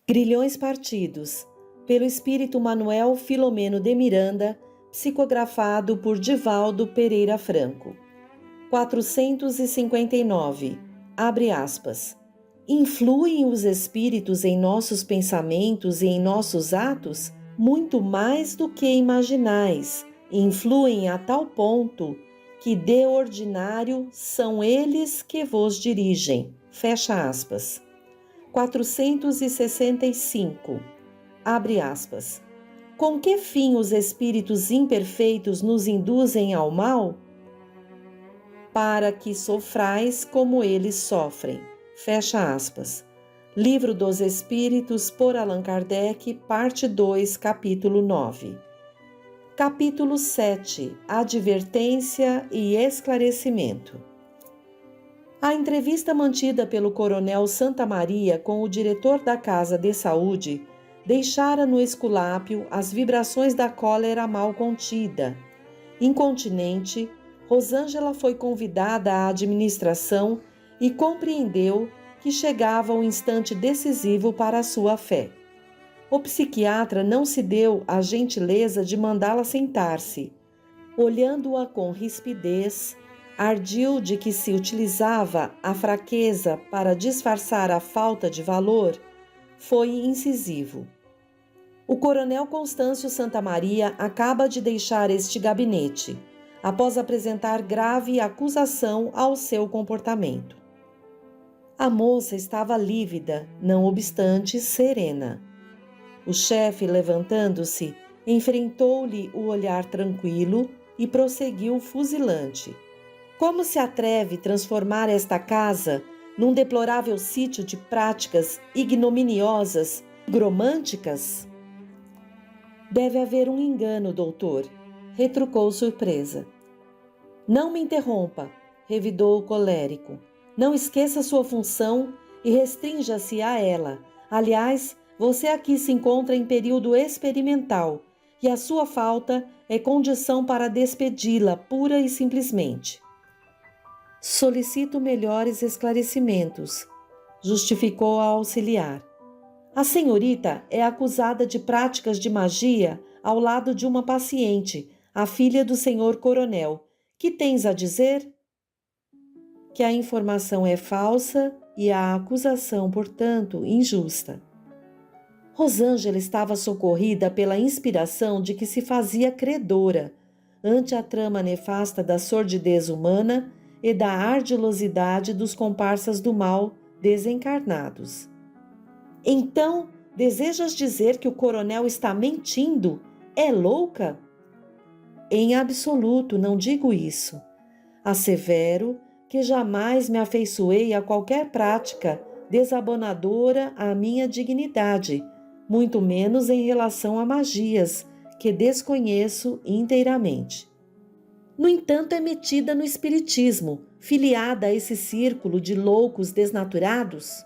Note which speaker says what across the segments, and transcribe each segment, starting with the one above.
Speaker 1: Grilhões Partidos, pelo espírito Manuel Filomeno de Miranda, psicografado por Divaldo Pereira Franco. 459. Abre aspas. Influem os espíritos em nossos pensamentos e em nossos atos muito mais do que imaginais. Influem a tal ponto que de ordinário são eles que vos dirigem. Fecha aspas. 465. Abre aspas. Com que fim os espíritos imperfeitos nos induzem ao mal? Para que sofrais como eles sofrem. Fecha aspas. Livro dos Espíritos, por Allan Kardec, parte 2, capítulo 9. Capítulo 7. Advertência e esclarecimento. A entrevista mantida pelo coronel Santa Maria com o diretor da Casa de Saúde deixara no esculápio as vibrações da cólera mal contida. Incontinente, Rosângela foi convidada à administração e compreendeu que chegava um instante decisivo para a sua fé. O psiquiatra não se deu à gentileza de mandá-la sentar-se. Olhando-a com rispidez, ardil de que se utilizava a fraqueza para disfarçar a falta de valor, foi incisivo. O coronel Constâncio Santa Maria acaba de deixar este gabinete, após apresentar grave acusação ao seu comportamento. A moça estava lívida, não obstante serena. O chefe, levantando-se, enfrentou-lhe o olhar tranquilo e prosseguiu fuzilante. Como se atreve transformar esta casa num deplorável sítio de práticas ignominiosas, gromânticas? Deve haver um engano, doutor, retrucou surpresa. Não me interrompa, revidou o colérico. Não esqueça sua função e restrinja-se a ela. Aliás, você aqui se encontra em período experimental e a sua falta é condição para despedi-la pura e simplesmente. Solicito melhores esclarecimentos, justificou a auxiliar. A senhorita é acusada de práticas de magia ao lado de uma paciente, a filha do senhor coronel. Que tens a dizer? Que a informação é falsa e a acusação, portanto, injusta. Rosângela estava socorrida pela inspiração de que se fazia credora ante a trama nefasta da sordidez humana e da ardilosidade dos comparsas do mal desencarnados. Então, desejas dizer que o coronel está mentindo? É louca? Em absoluto, não digo isso. Assevero que jamais me afeiçoei a qualquer prática desabonadora à minha dignidade, muito menos em relação a magias, que desconheço inteiramente. No entanto, é metida no espiritismo, filiada a esse círculo de loucos desnaturados?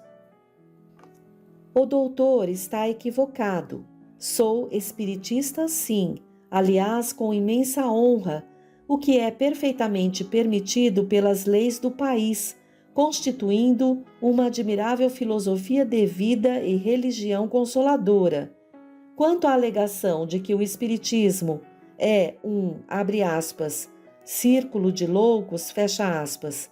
Speaker 1: O doutor está equivocado. Sou espiritista, sim, aliás, com imensa honra, o que é perfeitamente permitido pelas leis do país, constituindo uma admirável filosofia de vida e religião consoladora. Quanto à alegação de que o espiritismo é abre aspas, círculo de loucos, fecha aspas,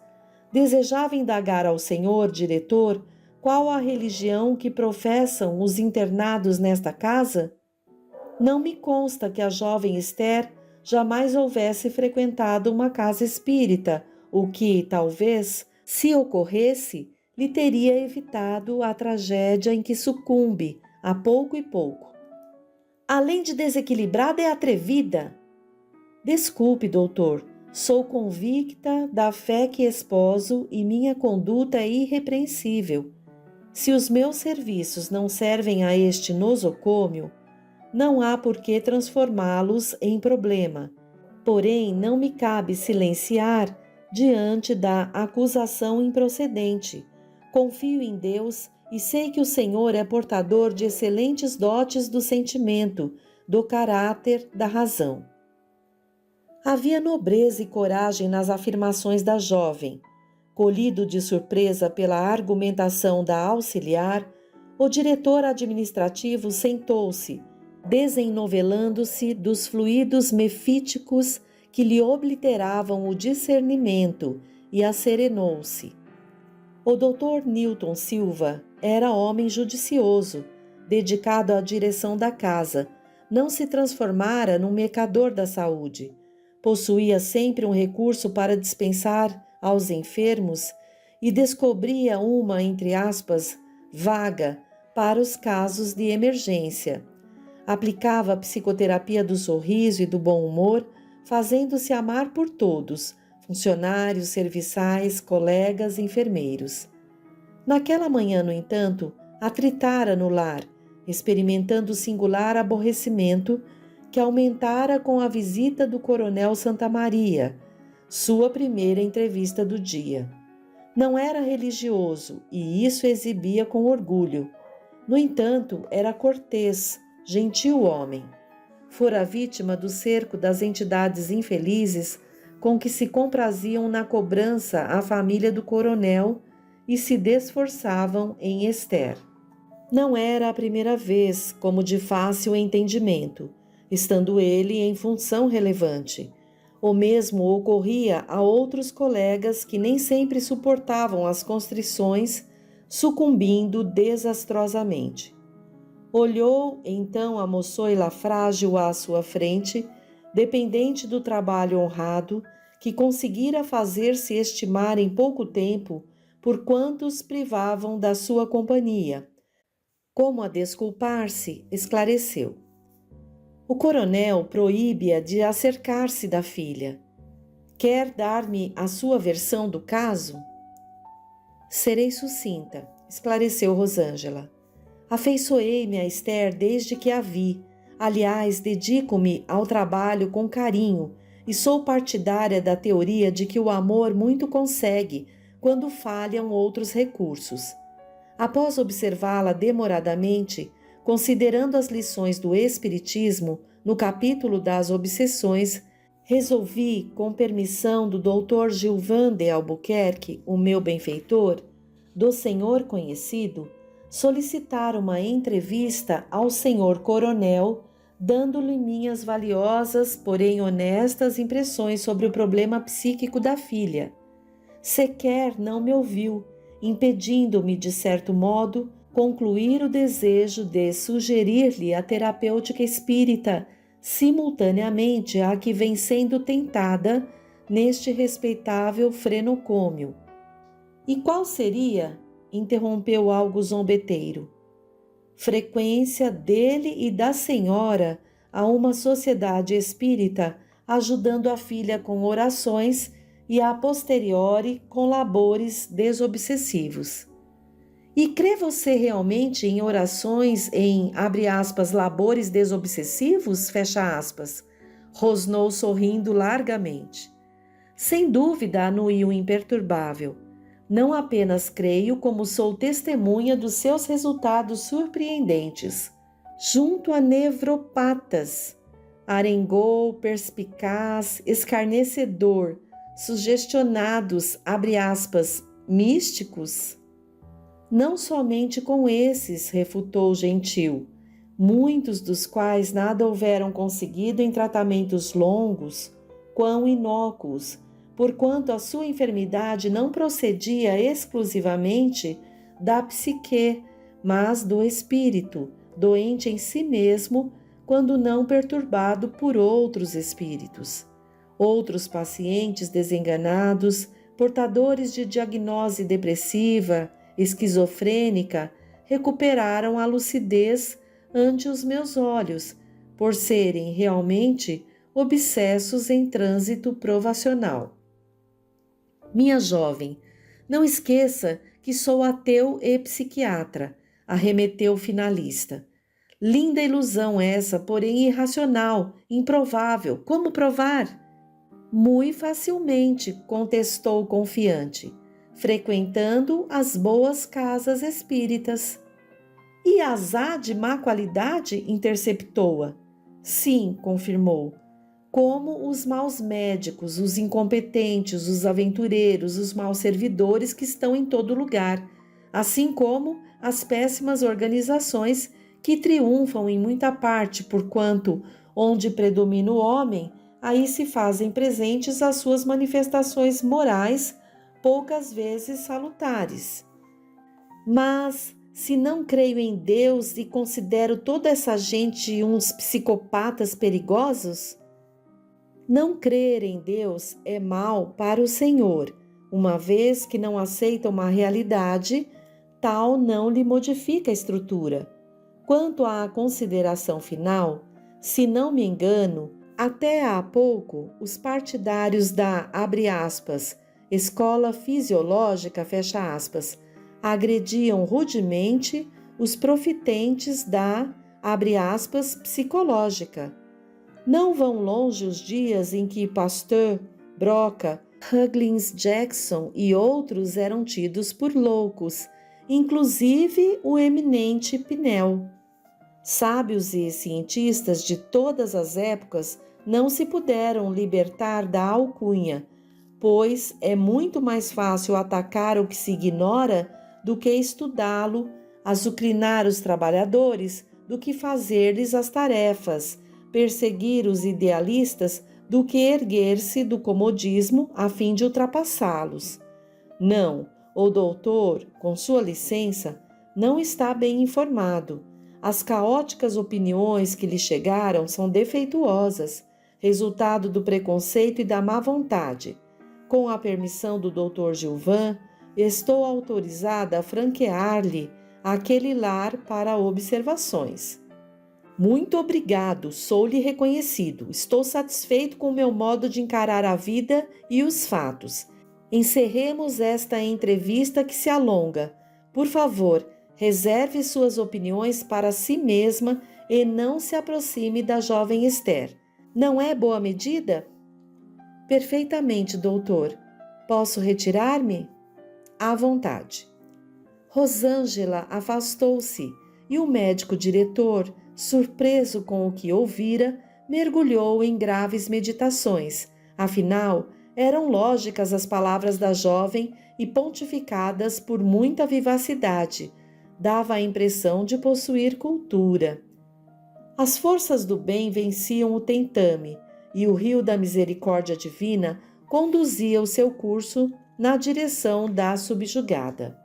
Speaker 1: desejava indagar ao senhor diretor qual a religião que professam os internados nesta casa? Não me consta que a jovem Esther jamais houvesse frequentado uma casa espírita, o que, talvez, se ocorresse, lhe teria evitado a tragédia em que sucumbe, a pouco e pouco. Além de desequilibrada, é atrevida. Desculpe, doutor, sou convicta da fé que esposo e minha conduta é irrepreensível. Se os meus serviços não servem a este nosocômio, não há por que transformá-los em problema. Porém, não me cabe silenciar diante da acusação improcedente. Confio em Deus e sei que o Senhor é portador de excelentes dotes do sentimento, do caráter, da razão. Havia nobreza e coragem nas afirmações da jovem. Colhido de surpresa pela argumentação da auxiliar, O diretor administrativo sentou-se, desennovelando-se dos fluidos mefíticos que lhe obliteravam o discernimento, e acerenou-se. O Dr. Newton Silva era homem judicioso, dedicado à direção da casa. Não se transformara num mercador da saúde. Possuía sempre um recurso para dispensar aos enfermos e descobria uma, entre aspas, vaga para os casos de emergência. Aplicava a psicoterapia do sorriso e do bom humor, fazendo-se amar por todos, funcionários, serviçais, colegas, enfermeiros. Naquela manhã, no entanto, atritara no lar, experimentando singular aborrecimento que aumentara com a visita do coronel Santamaria, sua primeira entrevista do dia. Não era religioso e isso exibia com orgulho. No entanto, era cortês, gentil homem. Fora vítima do cerco das entidades infelizes com que se compraziam na cobrança à família do coronel e se desforçavam em Esther. Não era a primeira vez, como de fácil entendimento, estando ele em função relevante. O mesmo ocorria a outros colegas que nem sempre suportavam as constrições, sucumbindo desastrosamente. Olhou então a moçoila frágil à sua frente, dependente do trabalho honrado, que conseguira fazer-se estimar em pouco tempo por quantos privavam da sua companhia. Como a desculpar-se, esclareceu. O coronel proíbe-a de acercar-se da filha. Quer dar-me a sua versão do caso? Serei sucinta, esclareceu Rosângela. Afeiçoei-me a Esther desde que a vi. Aliás, dedico-me ao trabalho com carinho e sou partidária da teoria de que o amor muito consegue quando falham outros recursos. Após observá-la demoradamente, considerando as lições do Espiritismo no capítulo das obsessões, resolvi, com permissão do Dr. Gilvan de Albuquerque, o meu benfeitor, do senhor conhecido, solicitar uma entrevista ao senhor coronel, dando-lhe minhas valiosas, porém honestas impressões sobre o problema psíquico da filha. Sequer não me ouviu, impedindo-me, de certo modo, concluir o desejo de sugerir-lhe a terapêutica espírita, simultaneamente à que vem sendo tentada neste respeitável frenocômio. E qual seria? Interrompeu algo zombeteiro. Frequência dele e da senhora a uma sociedade espírita, ajudando a filha com orações e a posteriori com labores desobsessivos. E crê você realmente em orações em, abre aspas, labores desobsessivos, fecha aspas? Rosnou sorrindo largamente. Sem dúvida, anuiu imperturbável. Não apenas creio, como sou testemunha dos seus resultados surpreendentes. Junto a nevropatas, arengou, perspicaz, escarnecedor, sugestionados, abre aspas, místicos? Não somente com esses, refutou Gentil, muitos dos quais nada houveram conseguido em tratamentos longos, quão inócuos, porquanto a sua enfermidade não procedia exclusivamente da psique, mas do espírito, doente em si mesmo, quando não perturbado por outros espíritos. Outros pacientes desenganados, portadores de diagnose depressiva, esquizofrênica, recuperaram a lucidez ante os meus olhos, por serem realmente obsessos em trânsito provacional. Minha jovem, não esqueça que sou ateu e psiquiatra, arremeteu o finalista. Linda ilusão essa, porém irracional, improvável. Como provar? Muito facilmente, contestou confiante, frequentando as boas casas espíritas. E azar de má qualidade? Interceptou-a. Sim, confirmou. Como os maus médicos, os incompetentes, os aventureiros, os maus servidores que estão em todo lugar. assim como as péssimas organizações que triunfam em muita parte, porquanto, onde predomina o homem, aí se fazem presentes as suas manifestações morais, poucas vezes salutares. Mas, se não creio em Deus e considero toda essa gente uns psicopatas perigosos? Não crer em Deus é mal para o Senhor, uma vez que não aceita uma realidade, tal não lhe modifica a estrutura. Quanto à consideração final, se não me engano, até há pouco os partidários da, abre aspas, escola fisiológica, fecha aspas, agrediam rudemente os profitentes da, abre aspas, psicológica. Não vão longe os dias em que Pasteur, Broca, Huggins Jackson e outros eram tidos por loucos, inclusive o eminente Pinel. Sábios e cientistas de todas as épocas não se puderam libertar da alcunha, pois é muito mais fácil atacar o que se ignora do que estudá-lo, azucrinar os trabalhadores do que fazer-lhes as tarefas, perseguir os idealistas do que erguer-se do comodismo a fim de ultrapassá-los. Não, o doutor, com sua licença, não está bem informado. As caóticas opiniões que lhe chegaram são defeituosas, resultado do preconceito e da má vontade. Com a permissão do Dr. Gilvan, estou autorizada a franquear-lhe aquele lar para observações. Muito obrigado, sou-lhe reconhecido. Estou satisfeito com o meu modo de encarar a vida e os fatos. Encerremos esta entrevista que se alonga. Por favor, reserve suas opiniões para si mesma e não se aproxime da jovem Esther. Não é boa medida? Perfeitamente, doutor. Posso retirar-me? À vontade. Rosângela afastou-se e o médico diretor, surpreso com o que ouvira, mergulhou em graves meditações. Afinal, eram lógicas as palavras da jovem e pontificadas por muita vivacidade. Dava a impressão de possuir cultura. As forças do bem venciam o tentame, e o rio da misericórdia divina conduzia o seu curso na direção da subjugada.